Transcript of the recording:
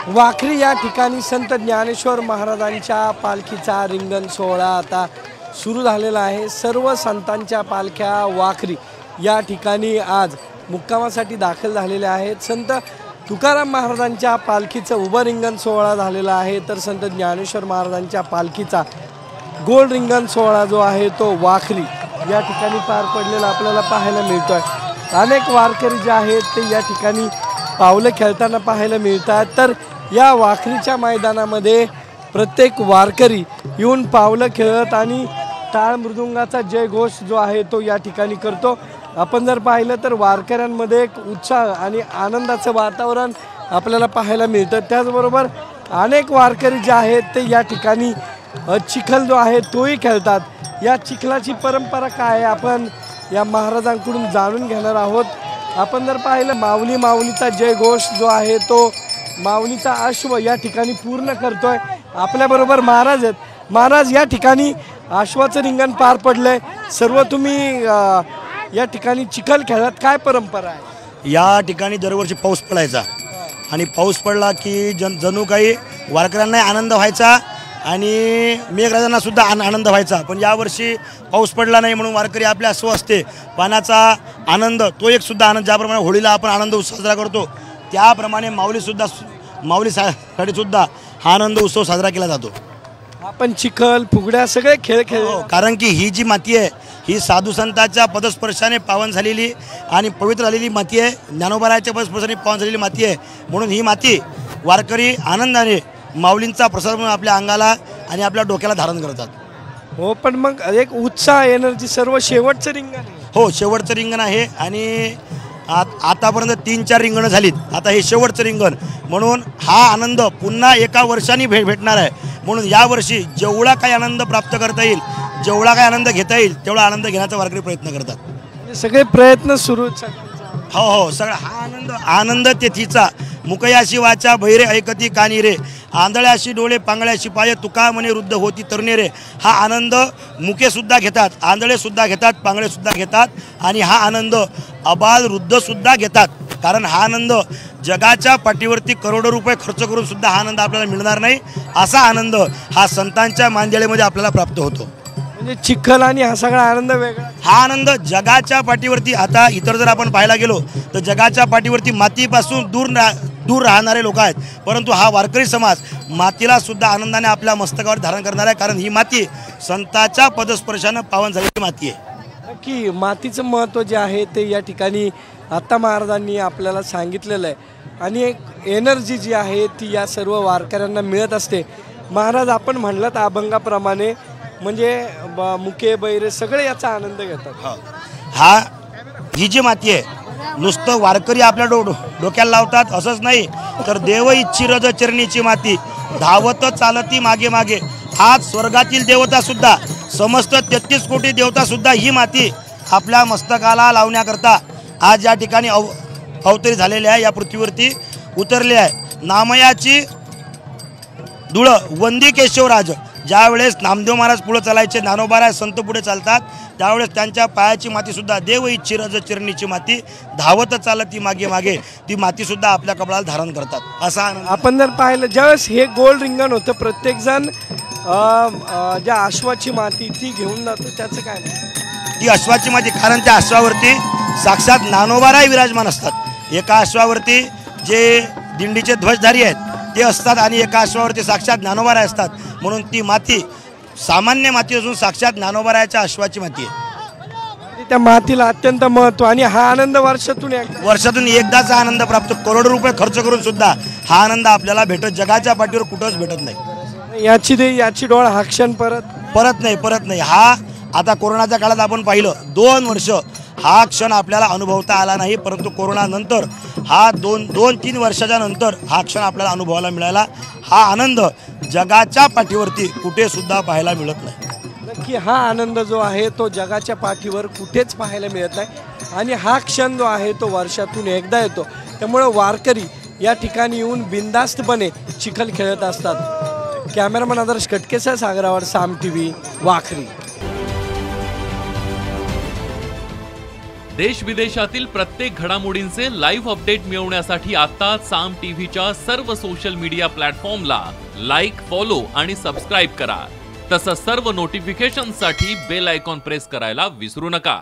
वाखरी या ठिकाणी संत ज्ञानेश्वर महाराजांच्या पालखीचा रिंगण सोहळा आता सुरू झालेला आहे। सर्व संतांच्या पालख्या वाखरी या ठिकाणी आज मुक्कामासाठी दाखल झालेल्या आहेत। संत तुकाराम महाराजांच्या पालखीचं उभं रिंगण सोहळा झालेला आहे, तर संत ज्ञानेश्वर महाराजांच्या पालखीचा गोल रिंगण सोहळा जो आहे तो वाखरी या ठिकाणी पार पडलेला आपल्याला पाहायला मिळतोय। अनेक वारकरी जे आहेत ते या ठिकाणी पावलं खेळताना पाहायला मिळतात। तर या वाखरीच्या मैदानामध्ये प्रत्येक वारकरी येऊन पावलं खेळत आणि टाळ मृदुंगाचा जयघोष जो आहे तो या ठिकाणी करतो। आपण जर पाहिलं तर वारकऱ्यांमध्ये एक उत्साह आणि आनंदाचं वातावरण आपल्याला पाहायला मिळतं। त्याचबरोबर अनेक वारकरी जे आहेत ते या ठिकाणी चिखल जो आहे तोही खेळतात। या चिखलाची परंपरा काय आहे आपण या महाराजांकडून जाणून घेणार आहोत। आपण जर पाहिलं माऊली माऊलीचा जयघोष जो आहे तो माऊलीचा अश्व या ठिकाणी पूर्ण करतोय। आपल्याबरोबर महाराज आहेत। महाराज, या ठिकाणी अश्वाचं रिंगण पार पडलंय, सर्व तुम्ही या ठिकाणी चिखल खेळत, काय परंपरा आहे? या ठिकाणी दरवर्षी पाऊस पडायचा आणि पाऊस पडला की जणू काही वारकऱ्यांना आनंद व्हायचा आणि मेघराजांना सुद्धा आनंद व्हायचा। पण यावर्षी पाऊस पडला नाही म्हणून वारकरी आपल्या अश्व असते पाण्याचा आनंद, तो एक सुद्धा आनंद, ज्याप्रमाणे होळीला आपण आनंद उत्सव साजरा करतो त्याप्रमाणे माऊलीसाठी सुद्धा हा आनंद उत्सव साजरा केला जातो। आपण चिखल फुगड्या सगळे खेळ खेळतो, कारण की ही जी माती आहे ही साधू संतांच्या पदस्पर्शाने पावन झालेली आणि पवित्र झालेली माती आहे। ज्ञानोबाराच्या पदस्पर्शाने पावन झालेली माती आहे, म्हणून ही माती वारकरी आनंदाने माऊलींचा प्रसाद म्हणून आपल्या अंगाला आणि आपल्या डोक्याला धारण करतात। हो, पण मग एक उत्साह एनर्जी सर्व शेवटचं रिंगण आहे। हो, शेवटचं रिंगण आहे आणि आतापर्यंत 3-4 रिंगणं झालीत, आता हे शेवटचं रिंगण, म्हणून हा आनंद पुन्हा एका वर्षाने भेटणार आहे। म्हणून यावर्षी जेवढा काही आनंद प्राप्त करता येईल, जेवढा काही आनंद घेता येईल तेवढा आनंद घेण्याचा वारकरी प्रयत्न करतात। सगळे प्रयत्न सुरू। हो, सगळा हा आनंद तेथीचा मुकयाशी वाचा बहिरे ऐकती कानी रे, आंधळ्याशी डोळे पांगळ्याशी पाय तुका म्हणे वृद्ध होती तरुणे रे। हा आनंद मुके सुद्धा घेतात, आंधळे सुद्धा घेतात, पांगळे सुद्धा घेतात आणि हा आनंद अबाल वृद्ध सुद्धा घेतात। कारण हा आनंद जगाच्या पाठीवरती करोडो रुपये खर्च करून सुद्धा हा आनंद आपल्याला मिळणार नाही, असा आनंद हा संतांच्या मांदियाळीमध्ये आपल्याला प्राप्त होतो। म्हणजे चिखल आणि हा सगळा आनंद वेगळा। हा आनंद जगाच्या पाठीवरती, आता इतर जर आपण पाहायला गेलो तर जगाच्या पाठीवरती मातीपासून दूर राहणारे लोक आहेत, परंतु हा वारकरी समाज मातीला सुद्धा आनंदाने आपल्या मस्तकावर धारण करणार आहे। कारण ही माती संतांच्या पदस्पर्शानं पावन झालेली माती आहे। की मातीचं महत्त्व जे आहे ते या ठिकाणी आता महाराजांनी आपल्याला सांगितलेलं आहे आणि एक एनर्जी जी आहे ती या सर्व वारकऱ्यांना मिळत असते। महाराज, आपण म्हणलात अभंगाप्रमाणे म्हणजे मुके बैरे सगळे याचा आनंद घेतात। ही जी माती आहे नुसतं वारकरी आपल्या डोक्याला लावतात असंच नाही, तर देव इच्छी रज चरणीची माती धावत चालती मागे मागे। आज स्वर्गातील देवता सुद्धा, समस्त 33 कोटी देवता सुद्धा ही माती आपल्या मस्तकाला लावण्याकरता आज या ठिकाणी अवतरी झालेले आहे, या पृथ्वीवरती उतरले आहे। नामयाची धुळ वंदी केशवराज, ज्यावेळेस नामदेव महाराज पुढे चालायचे, ज्ञानोबा संत पुढे चालतात, त्यावेळेस त्यांच्या पायाची माती सुद्धा देव इच्छी रज चरणीची माती धावत चालती मागे मागे, ती माती सुद्धा आपल्या कपाळाला धारण करतात। असा आपण जर पाहिलं ज्यावेळेस हे गोल रिंगण होतं, प्रत्येक जण ज्या अश्वाची माती ती घेऊन जातो, त्याचं काय? ती अश्वाची माती, कारण त्या अश्वावरती साक्षात ज्ञानोबा विराजमान असतात। एका अश्वावरती जे दिंडीचे ध्वजधारी आहेत ते असतात आणि एका अश्वावरती साक्षात ज्ञानोबा असतात, म्हणून ती माती सामान्य माती असून साक्षात ज्ञानोबाच्या अश्वाची माती आहे। त्या मातीला अत्यंत महत्त्व आणि हा आनंद वर्षातून एकदाचा आनंद प्राप्त, करोडो रुपये खर्च करून सुद्धा हा आनंद आपल्याला भेटत जगाच्या पाठीवर कुठंच भेटत नाही। याची डोळ हा क्षण परत नाही। हा आता कोरोनाच्या काळात आपण पाहिलं 2 वर्ष हा क्षण आपल्याला अनुभवता आला नाही, परंतु कोरोनानंतर हा 2-3 वर्षाच्या नंतर हा क्षण आपल्याला अनुभवायला मिळाला। हा आनंद जगाच्या पाठीवरती कुठे सुद्धा पाहायला मिळत नाही। नक्की हा आनंद जो आहे तो जगाच्या पाठीवर कुठेच पाहायला मिळत नाही आणि हा क्षण जो आहे तो वर्षातून एकदा येतो। त्यामुळे वारकरी या ठिकाणी येऊन बिनधास्तपणे चिखल खेळत असतात। कॅमेरामन आदर्श कटकेसह सागरावर, साम TV, वाखरी। देश विदेशातील प्रत्येक घडामोडींचे लाईव्ह अपडेट मिळवण्यासाठी आता साम टीव्हीच्या सर्व सोशल मीडिया प्लॅटफॉर्मला लाईक, फॉलो आणि सबस्क्राईब करा. तसंच सर्व नोटिफिकेशनसाठी बेल आयकॉन प्रेस करायला विसरू नका.